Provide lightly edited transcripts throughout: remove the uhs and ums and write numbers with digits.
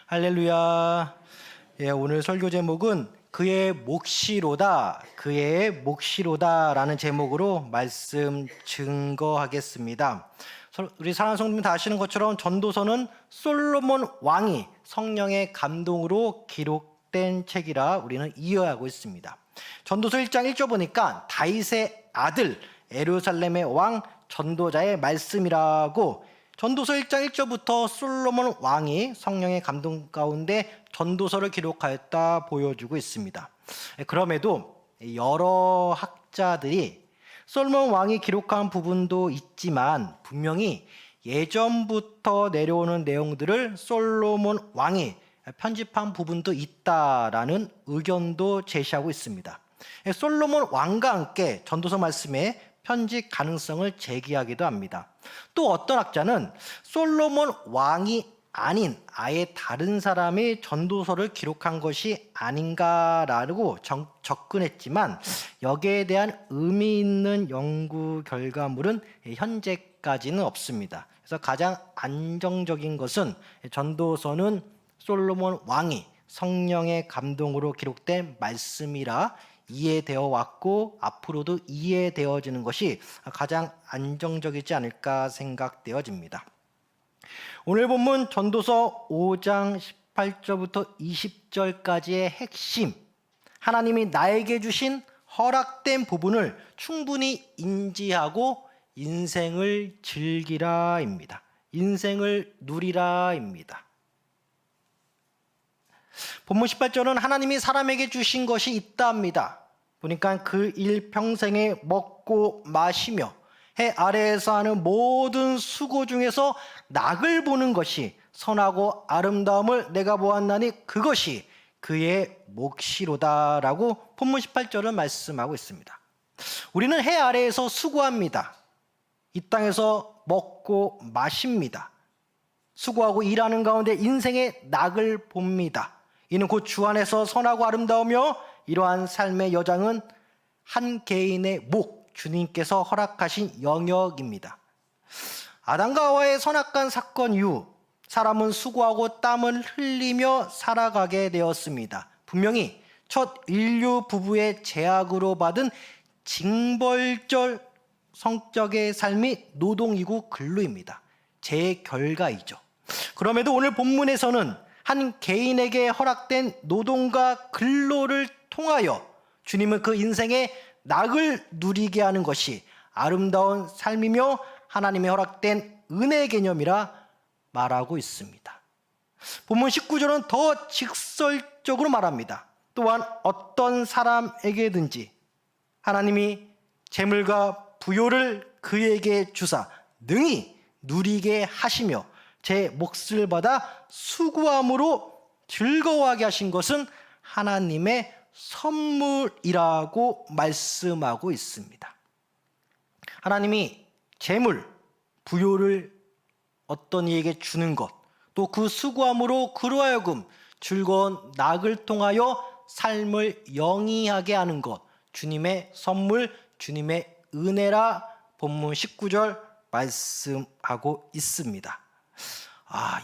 할렐루야. 오늘 설교 제목은 그의 몫이로다, 그의 몫이로다라는 제목으로 말씀 증거하겠습니다. 우리 사랑하는 성도님 다 아시는 것처럼 전도서는 솔로몬 왕이 성령의 감동으로 기록된 책이라 우리는 이해하고 있습니다. 전도서 1장 1절 보니까 다윗의 아들 예루살렘의 왕 전도자의 말씀이라고, 전도서 1장 1절부터 솔로몬 왕이 성령의 감동 가운데 전도서를 기록하였다 보여주고 있습니다. 그럼에도 여러 학자들이 솔로몬 왕이 기록한 부분도 있지만 분명히 예전부터 내려오는 내용들을 솔로몬 왕이 편집한 부분도 있다라는 의견도 제시하고 있습니다. 솔로몬 왕과 함께 전도서 말씀에 편집 가능성을 제기하기도 합니다. 또 어떤 학자는 솔로몬 왕이 아닌 아예 다른 사람이 전도서를 기록한 것이 아닌가라고 접근했지만 여기에 대한 의미 있는 연구 결과물은 현재까지는 없습니다. 그래서 가장 안정적인 것은 전도서는 솔로몬 왕이 성령의 감동으로 기록된 말씀이라 이해되어 왔고 앞으로도 이해되어지는 것이 가장 안정적이지 않을까 생각되어집니다. 오늘 본문 전도서 5장 18절부터 20절까지의 핵심, 하나님이 나에게 주신 허락된 부분을 충분히 인지하고 인생을 즐기라입니다. 인생을 누리라입니다. 본문 18절은 하나님이 사람에게 주신 것이 있답니다. 보니까 그 일평생에 먹고 마시며 해 아래에서 하는 모든 수고 중에서 낙을 보는 것이 선하고 아름다움을 내가 보았나니 그것이 그의 몫이로다라고 본문 18절은 말씀하고 있습니다. 우리는 해 아래에서 수고합니다. 이 땅에서 먹고 마십니다. 수고하고 일하는 가운데 인생의 낙을 봅니다. 이는 곧 주 안에서 선하고 아름다우며 이러한 삶의 여정은 한 개인의 목, 주님께서 허락하신 영역입니다. 아담과 하와의 선악간 사건 이후 사람은 수고하고 땀을 흘리며 살아가게 되었습니다. 분명히 첫 인류 부부의 제약으로 받은 징벌적 성적의 삶이 노동이고 근로입니다. 제 결과이죠. 그럼에도 오늘 본문에서는 한 개인에게 허락된 노동과 근로를 통하여 주님은 그 인생의 낙을 누리게 하는 것이 아름다운 삶이며 하나님의 허락된 은혜 개념이라 말하고 있습니다. 본문 19절은 더 직설적으로 말합니다. 또한 어떤 사람에게든지 하나님이 재물과 부요를 그에게 주사 능히 누리게 하시며 제 몫을 받아 수고함으로 즐거워하게 하신 것은 하나님의 선물이라고 말씀하고 있습니다. 하나님이 재물, 부요를 어떤 이에게 주는 것, 또 그 수고함으로 그로 하여금 즐거운 낙을 통하여 삶을 영위하게 하는 것, 주님의 선물, 주님의 은혜라 본문 19절 말씀하고 있습니다.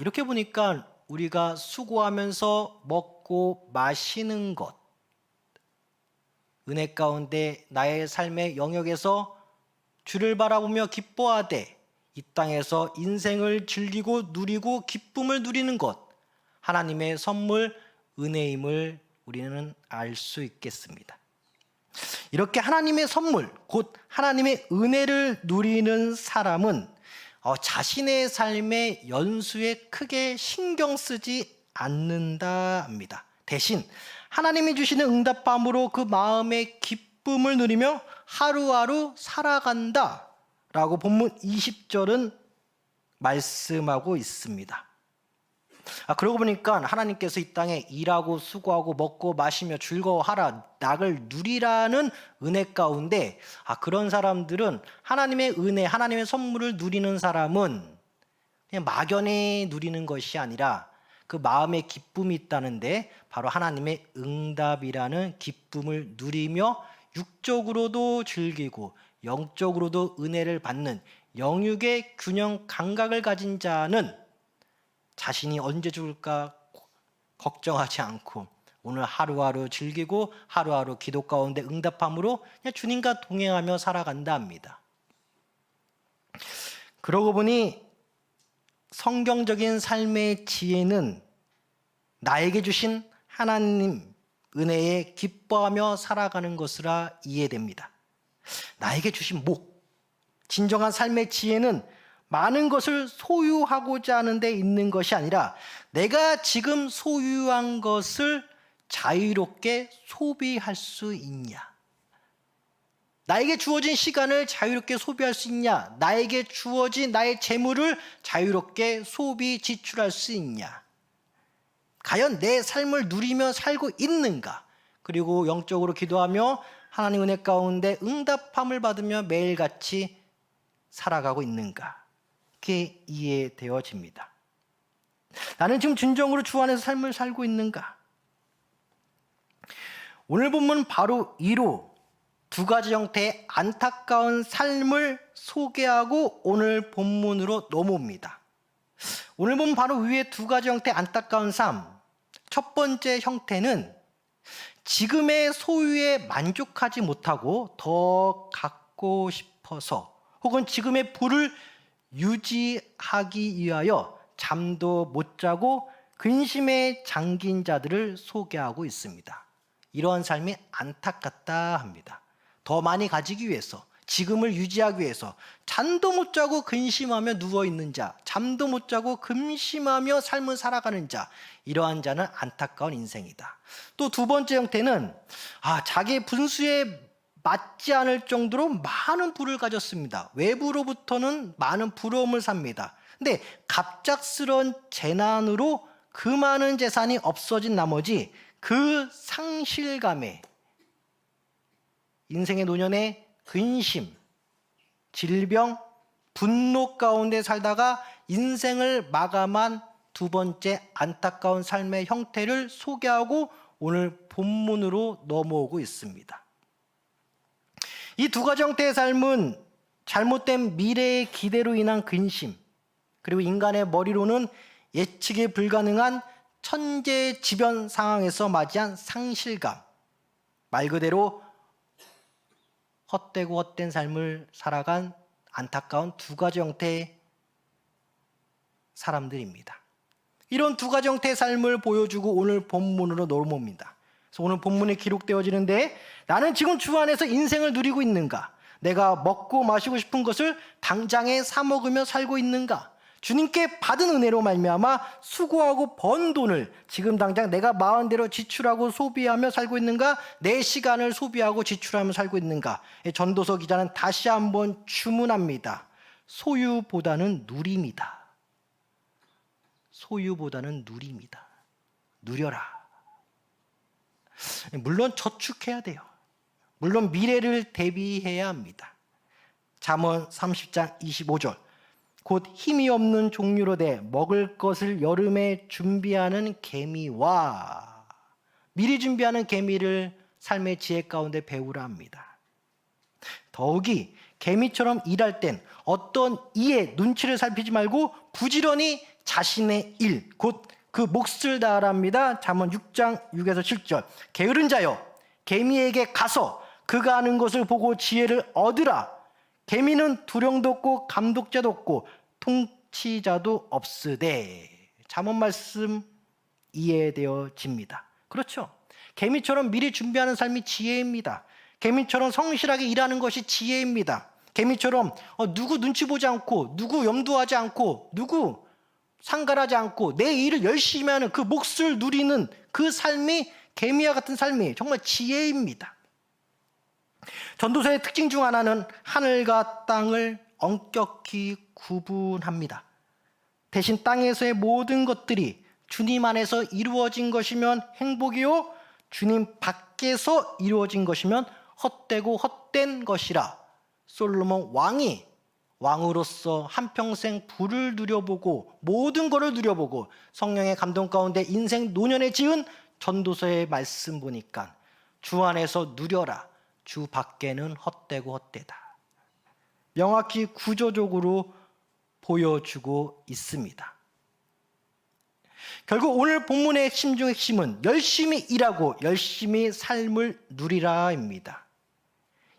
이렇게 보니까 우리가 수고하면서 먹고 마시는 것, 은혜 가운데 나의 삶의 영역에서 주를 바라보며 기뻐하되 이 땅에서 인생을 즐기고 누리고 기쁨을 누리는 것, 하나님의 선물, 은혜임을 우리는 알 수 있겠습니다. 이렇게 하나님의 선물, 곧 하나님의 은혜를 누리는 사람은 자신의 삶의 연수에 크게 신경 쓰지 않는다 합니다. 대신 하나님이 주시는 응답함으로 그 마음의 기쁨을 누리며 하루하루 살아간다 라고 본문 20절은 말씀하고 있습니다. 그러고 보니까 하나님께서 이 땅에 일하고 수고하고 먹고 마시며 즐거워하라, 낙을 누리라는 은혜 가운데 그런 사람들은 하나님의 은혜, 하나님의 선물을 누리는 사람은 그냥 막연히 누리는 것이 아니라 그 마음에 기쁨이 있다는데 바로 하나님의 응답이라는 기쁨을 누리며 육적으로도 즐기고 영적으로도 은혜를 받는 영육의 균형 감각을 가진 자는 자신이 언제 죽을까 걱정하지 않고 오늘 하루하루 즐기고 하루하루 기도 가운데 응답함으로 그냥 주님과 동행하며 살아간다 합니다. 그러고 보니 성경적인 삶의 지혜는 나에게 주신 하나님 은혜에 기뻐하며 살아가는 것이라 이해됩니다. 나에게 주신 목, 진정한 삶의 지혜는 많은 것을 소유하고자 하는 데 있는 것이 아니라 내가 지금 소유한 것을 자유롭게 소비할 수 있냐? 나에게 주어진 시간을 자유롭게 소비할 수 있냐? 나에게 주어진 나의 재물을 자유롭게 소비 지출할 수 있냐? 과연 내 삶을 누리며 살고 있는가? 그리고 영적으로 기도하며 하나님 은혜 가운데 응답함을 받으며 매일같이 살아가고 있는가? 그게 이해되어집니다. 나는 지금 진정으로 주 안에서 삶을 살고 있는가? 오늘 본문 바로 이로 두 가지 형태의 안타까운 삶을 소개하고 오늘 본문으로 넘어옵니다. 오늘 본문 바로 위에 두 가지 형태의 안타까운 삶. 첫 번째 형태는 지금의 소유에 만족하지 못하고 더 갖고 싶어서 혹은 지금의 부를 유지하기 위하여 잠도 못 자고 근심에 잠긴 자들을 소개하고 있습니다. 이러한 삶이 안타깝다 합니다. 더 많이 가지기 위해서, 지금을 유지하기 위해서 잠도 못 자고 근심하며 누워있는 자, 잠도 못 자고 근심하며 삶을 살아가는 자, 이러한 자는 안타까운 인생이다. 또 두 번째 형태는 자기의 분수에 맞지 않을 정도로 많은 부를 가졌습니다. 외부로부터는 많은 부러움을 삽니다. 근데 갑작스러운 재난으로 그 많은 재산이 없어진 나머지 그 상실감에 인생의 노년에 근심, 질병, 분노 가운데 살다가 인생을 마감한 두 번째 안타까운 삶의 형태를 소개하고 오늘 본문으로 넘어오고 있습니다. 이 두 가지 형태의 삶은 잘못된 미래의 기대로 인한 근심, 그리고 인간의 머리로는 예측이 불가능한 천재지변 상황에서 맞이한 상실감, 말 그대로 헛되고 헛된 삶을 살아간 안타까운 두 가지 형태의 사람들입니다. 이런 두 가지 형태의 삶을 보여주고 오늘 본문으로 넘어옵니다. 그래서 오늘 본문에 기록되어지는데 나는 지금 주 안에서 인생을 누리고 있는가? 내가 먹고 마시고 싶은 것을 당장에 사 먹으며 살고 있는가? 주님께 받은 은혜로 말미암아 수고하고 번 돈을 지금 당장 내가 마음대로 지출하고 소비하며 살고 있는가? 내 시간을 소비하고 지출하며 살고 있는가? 전도서 기자는 다시 한번 주문합니다. 소유보다는 누림이다. 소유보다는 누림이다. 누려라. 물론 저축해야 돼요. 물론 미래를 대비해야 합니다. 잠언 30장 25절. 곧 힘이 없는 종류로 돼 먹을 것을 여름에 준비하는 개미와 미리 준비하는 개미를 삶의 지혜 가운데 배우라 합니다. 더욱이 개미처럼 일할 땐 어떤 이의 눈치를 살피지 말고 부지런히 자신의 일, 곧 그 몫을 다하라 합니다. 잠언 6장 6에서 7절. 게으른 자여 개미에게 가서 그가 하는 것을 보고 지혜를 얻으라. 개미는 두령도 없고 감독자도 없고 통치자도 없으되. 잠언 말씀 이해되어집니다. 그렇죠. 개미처럼 미리 준비하는 삶이 지혜입니다. 개미처럼 성실하게 일하는 것이 지혜입니다. 개미처럼 누구 눈치 보지 않고 누구 염두하지 않고 누구 상관하지 않고 내 일을 열심히 하는 그 몫을 누리는 그 삶이 개미와 같은 삶이 정말 지혜입니다. 전도서의 특징 중 하나는 하늘과 땅을 엄격히 구분합니다. 대신 땅에서의 모든 것들이 주님 안에서 이루어진 것이면 행복이요 주님 밖에서 이루어진 것이면 헛되고 헛된 것이라. 솔로몬 왕이 왕으로서 한평생 부를 누려보고 모든 것을 누려보고 성령의 감동 가운데 인생 노년에 지은 전도서의 말씀 보니까 주 안에서 누려라. 주 밖에는 헛되고 헛되다. 명확히 구조적으로 보여주고 있습니다. 결국 오늘 본문의 핵심 중 핵심은 열심히 일하고 열심히 삶을 누리라입니다.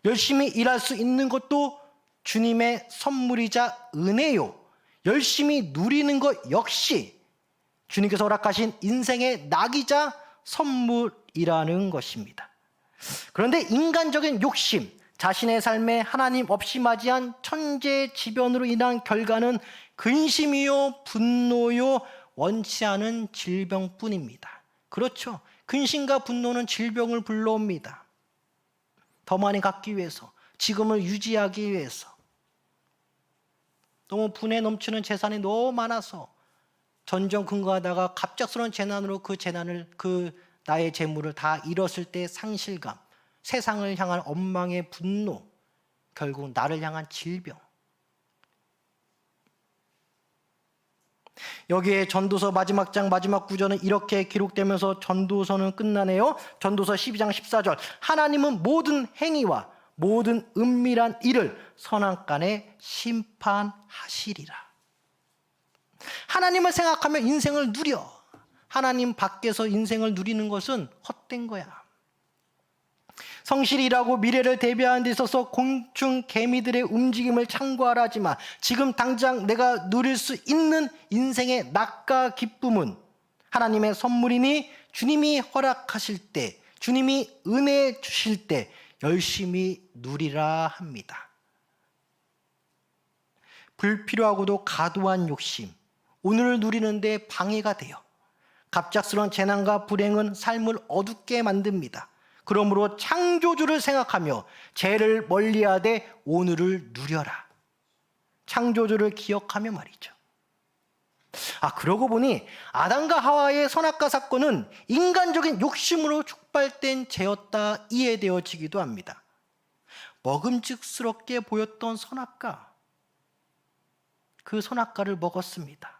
열심히 일할 수 있는 것도 주님의 선물이자 은혜요. 열심히 누리는 것 역시 주님께서 허락하신 인생의 낙이자 선물이라는 것입니다. 그런데 인간적인 욕심, 자신의 삶에 하나님 없이 맞이한 천재지변으로 인한 결과는 근심이요, 분노요, 원치 않은 질병뿐입니다. 그렇죠. 근심과 분노는 질병을 불러옵니다. 더 많이 갖기 위해서, 지금을 유지하기 위해서. 너무 분에 넘치는 재산이 너무 많아서 전전긍긍하다가 갑작스러운 재난으로 그 나의 재물을 다 잃었을 때의 상실감, 세상을 향한 원망의 분노, 결국 나를 향한 질병. 여기에 전도서 마지막 장 마지막 구절은 이렇게 기록되면서 전도서는 끝나네요. 전도서 12장 14절. 하나님은 모든 행위와 모든 은밀한 일을 선악간에 심판하시리라. 하나님을 생각하며 인생을 누려. 하나님 밖에서 인생을 누리는 것은 헛된 거야. 성실히 일하고 미래를 대비하는 데 있어서 곤충, 개미들의 움직임을 참고하라 하지만 지금 당장 내가 누릴 수 있는 인생의 낙과 기쁨은 하나님의 선물이니 주님이 허락하실 때, 주님이 은혜 주실 때 열심히 누리라 합니다. 불필요하고도 과도한 욕심, 오늘을 누리는데 방해가 돼요. 갑작스러운 재난과 불행은 삶을 어둡게 만듭니다. 그러므로 창조주를 생각하며 죄를 멀리하되 오늘을 누려라. 창조주를 기억하며 말이죠. 그러고 보니 아담과 하와의 선악과 사건은 인간적인 욕심으로 촉발된 죄였다 이해되어지기도 합니다. 먹음직스럽게 보였던 선악과, 그 선악과를 먹었습니다.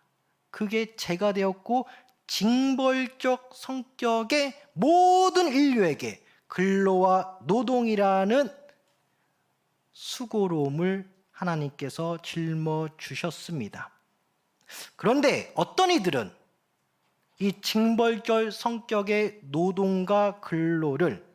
그게 죄가 되었고 징벌적 성격의 모든 인류에게 근로와 노동이라는 수고로움을 하나님께서 짊어주셨습니다. 그런데 어떤 이들은 이 징벌적 성격의 노동과 근로를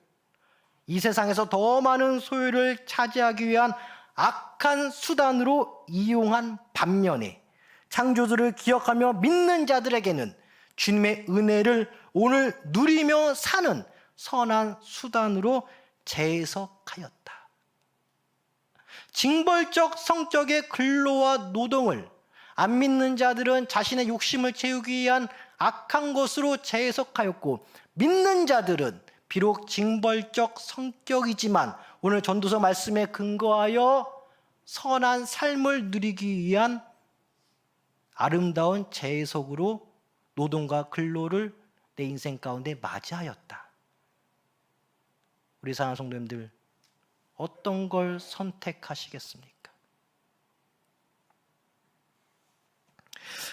이 세상에서 더 많은 소유를 차지하기 위한 악한 수단으로 이용한 반면에 창조주를 기억하며 믿는 자들에게는 주님의 은혜를 오늘 누리며 사는 선한 수단으로 재해석하였다. 징벌적 성격의 근로와 노동을 안 믿는 자들은 자신의 욕심을 채우기 위한 악한 것으로 재해석하였고, 믿는 자들은 비록 징벌적 성격이지만 오늘 전도서 말씀에 근거하여 선한 삶을 누리기 위한 아름다운 재해석으로 노동과 근로를 내 인생 가운데 맞이하였다. 우리 사랑하는 성도님들, 어떤 걸 선택하시겠습니까?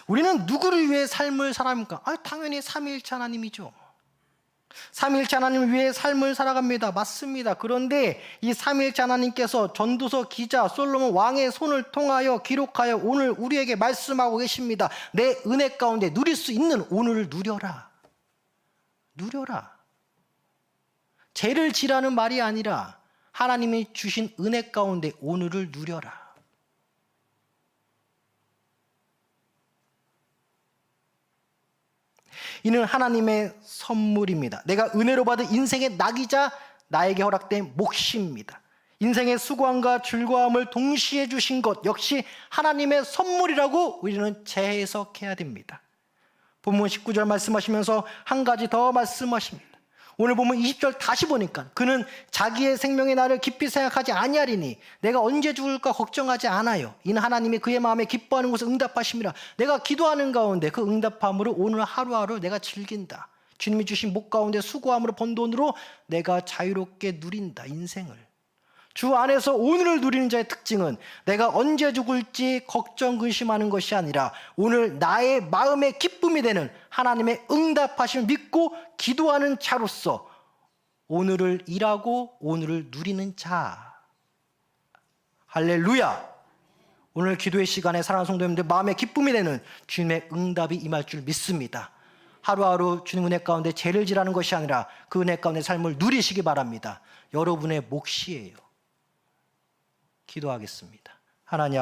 우리는 누구를 위해 삶을 살아갑니까? 당연히 삼위일체 하나님이죠. 삼위일체 하나님을 위해 삶을 살아갑니다. 맞습니다. 그런데 이 삼위일체 하나님께서 전도서 기자 솔로몬 왕의 손을 통하여 기록하여 오늘 우리에게 말씀하고 계십니다. 내 은혜 가운데 누릴 수 있는 오늘을 누려라. 누려라. 죄를 지라는 말이 아니라 하나님이 주신 은혜 가운데 오늘을 누려라. 이는 하나님의 선물입니다. 내가 은혜로 받은 인생의 낙이자 나에게 허락된 몫입니다. 인생의 수고함과 즐거움을 동시에 주신 것 역시 하나님의 선물이라고 우리는 재해석해야 됩니다. 본문 19절 말씀하시면서 한 가지 더 말씀하십니다. 오늘 보면 20절 다시 보니까 그는 자기의 생명의 날을 깊이 생각하지 아니하리니 내가 언제 죽을까 걱정하지 않아요. 이는 하나님이 그의 마음에 기뻐하는 것을 응답하심이라. 내가 기도하는 가운데 그 응답함으로 오늘 하루하루 내가 즐긴다. 주님이 주신 목 가운데 수고함으로 번 돈으로 내가 자유롭게 누린다. 인생을. 주 안에서 오늘을 누리는 자의 특징은 내가 언제 죽을지 걱정 근심하는 것이 아니라 오늘 나의 마음의 기쁨이 되는 하나님의 응답하심을 믿고 기도하는 자로서 오늘을 일하고 오늘을 누리는 자. 할렐루야. 오늘 기도의 시간에 사랑하는 성도님들 마음의 기쁨이 되는 주님의 응답이 임할 줄 믿습니다. 하루하루 주님 은혜 가운데 죄를 지라는 것이 아니라 그 은혜 가운데 삶을 누리시기 바랍니다. 여러분의 몫이에요. 기도하겠습니다. 하나님